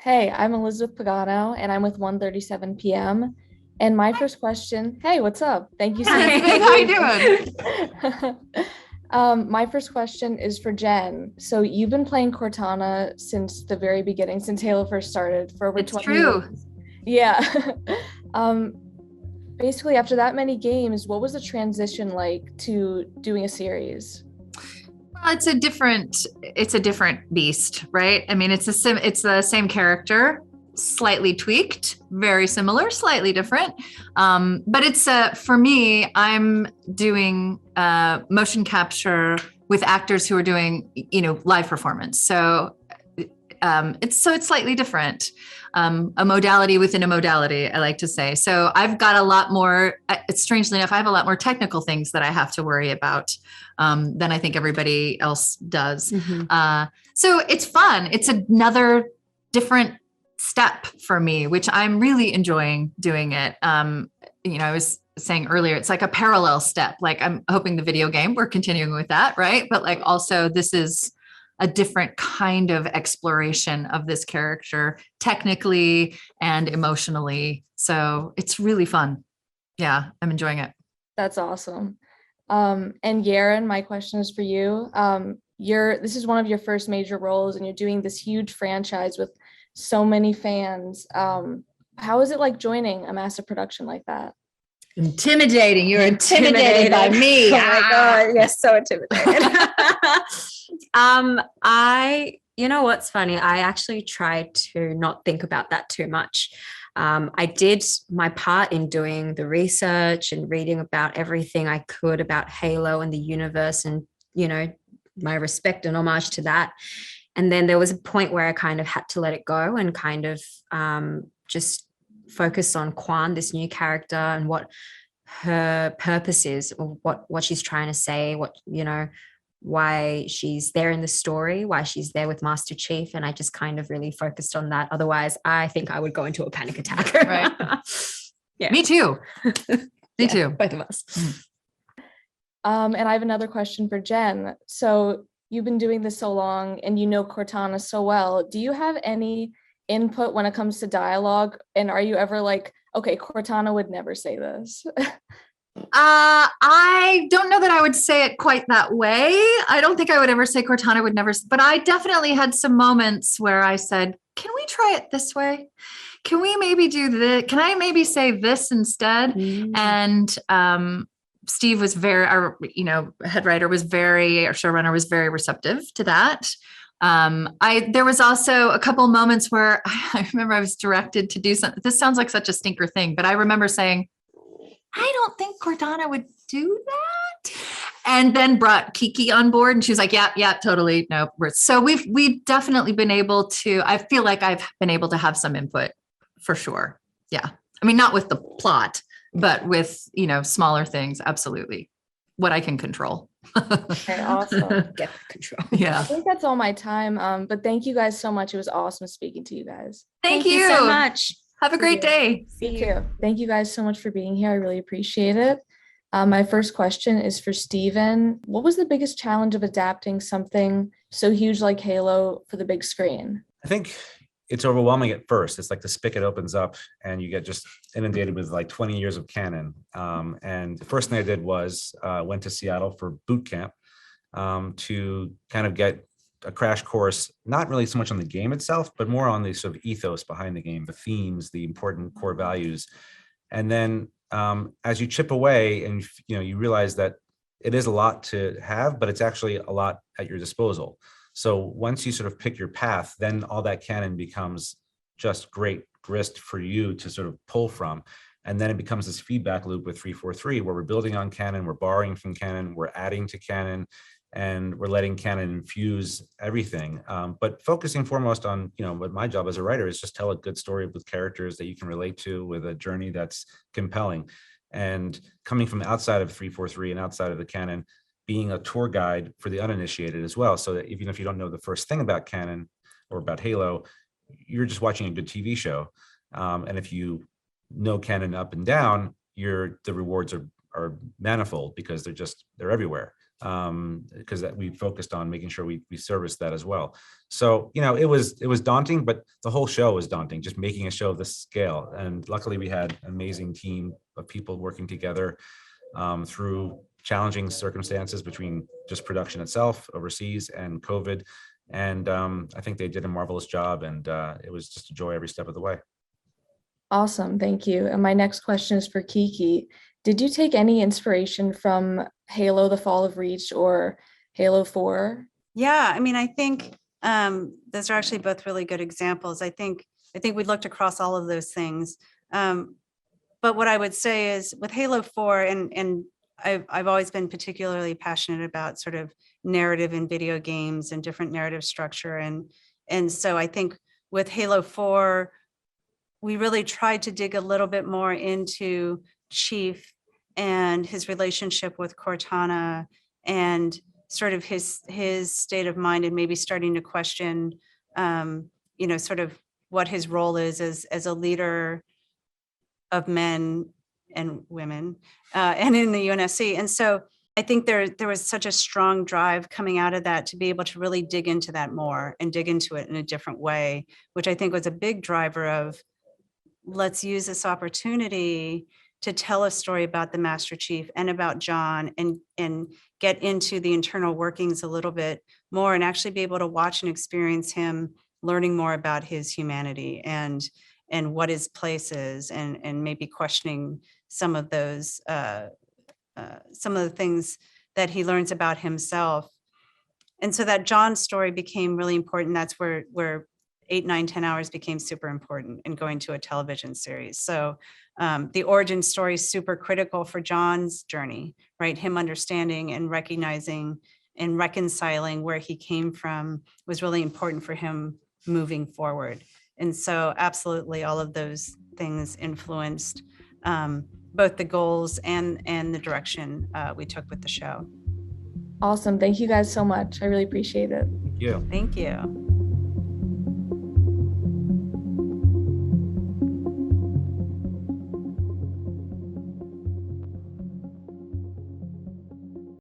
Hey, I'm Elizabeth Pagano, and I'm with 1:37 p.m. And my first question, hey, what's up? Thank you so much Elizabeth, for how you being doing? here. My first question is for Jen. So you've been playing Cortana since the very beginning, since Halo first started, for over It's 20 years. true. Yeah. Um, Basically, after that many games, what was the transition like to doing a series? Well, it's a different beast, right? I mean, it's the same character, slightly tweaked, very similar, slightly different. But it's for me, I'm doing motion capture with actors who are doing, live performance. So it's slightly different, a modality within a modality, I like to say. So I've got a lot more. Strangely enough, I have a lot more technical things that I have to worry about than I think everybody else does. Mm-hmm. So it's fun. It's another different step for me, which I'm really enjoying doing it. I was saying earlier, it's like a parallel step. Like I'm hoping the video game, we're continuing with that, right? But like also, this is a different kind of exploration of this character technically and emotionally. So it's really fun. Yeah, I'm enjoying it. That's awesome. And Yerin, my question is for you. This is one of your first major roles, and you're doing this huge franchise with so many fans. How is it like joining a massive production like that? Intimidating. You're intimidated by me. Oh my God. Yes, so intimidated. You know what's funny? I actually tried to not think about that too much. I did my part in doing the research and reading about everything I could about Halo and the universe and, my respect and homage to that. And then there was a point where I kind of had to let it go and kind of just focus on Kwan, this new character, and what her purpose is, or what she's trying to say, why she's there in the story, why she's there with Master Chief. And I just kind of really focused on that. Otherwise, I think I would go into a panic attack. Right. Yeah. Me too. Me Yeah, too. both of us. And I have another question for Jen. So you've been doing this so long and you know Cortana so well. Do you have any input when it comes to dialogue? And are you ever like, okay, Cortana would never say this? I don't know that I would say it quite that way. I don't think I would ever say Cortana would never, but I definitely had some moments where I said, can we try it this way? Can we maybe do this? Can I maybe say this instead? And Steve was our head writer was our showrunner was very receptive to that. There was also a couple moments where I remember I was directed to do something. This sounds like such a stinker thing, but I remember saying, I don't think Cortana would do that. And then brought Kiki on board and she was like, yeah, totally. No. So we've definitely been able to, I feel like I've been able to have some input for sure. Yeah. I mean, not with the plot, but with, smaller things. Absolutely. What I can control. Okay, awesome. Get control. Yeah. I think that's all my time. But thank you guys so much. It was awesome speaking to you guys. Thank you so much. Have a great day. You too. Thank you guys so much for being here. I really appreciate it. My first question is for Steven. What was the biggest challenge of adapting something so huge like Halo for the big screen? I think it's overwhelming at first. It's like the spigot opens up and you get just inundated with like 20 years of canon. And the first thing I did was went to Seattle for boot camp to kind of get a crash course, not really so much on the game itself, but more on the sort of ethos behind the game, the themes, the important core values. And then as you chip away and you realize that it is a lot to have, but it's actually a lot at your disposal. So once you sort of pick your path, then all that canon becomes just great grist for you to sort of pull from. And then it becomes this feedback loop with 343 where we're building on canon, we're borrowing from canon, we're adding to canon, and we're letting canon infuse everything. But focusing foremost on, what my job as a writer is just tell a good story with characters that you can relate to, with a journey that's compelling. And coming from outside of 343 and outside of the canon, being a tour guide for the uninitiated as well. So that even if you don't know the first thing about canon or about Halo, you're just watching a good TV show. And if you know canon up and down, the rewards are manifold because they're everywhere. because we focused on making sure we serviced that as well. So, it was daunting, but the whole show was daunting, just making a show of this scale. And luckily we had an amazing team of people working together through challenging circumstances between just production itself overseas and COVID. And I think they did a marvelous job, and it was just a joy every step of the way. Awesome, thank you. And my next question is for Kiki. Did you take any inspiration from Halo: The Fall of Reach or Halo 4? Yeah, I mean, I think those are actually both really good examples. I think we looked across all of those things. But what I would say is with Halo 4, and I've always been particularly passionate about sort of narrative in video games and different narrative structure. And so I think with Halo 4, we really tried to dig a little bit more into Chief and his relationship with Cortana and sort of his state of mind, and maybe starting to question, sort of what his role is as a leader of men and women and in the UNSC. And so I think there was such a strong drive coming out of that to be able to really dig into that more and dig into it in a different way, which I think was a big driver of, let's use this opportunity to tell a story about the Master Chief and about John, and get into the internal workings a little bit more, and actually be able to watch and experience him learning more about his humanity and what his place is, and maybe questioning some of those, some of the things that he learns about himself. And so that John story became really important. That's where 8, 9, 10 hours became super important in going to a television series. So the origin story is super critical for John's journey, right? Him understanding and recognizing and reconciling where he came from was really important for him moving forward. And so absolutely all of those things influenced both the goals and the direction we took with the show. Awesome, thank you guys so much. I really appreciate it. Thank you. Thank you.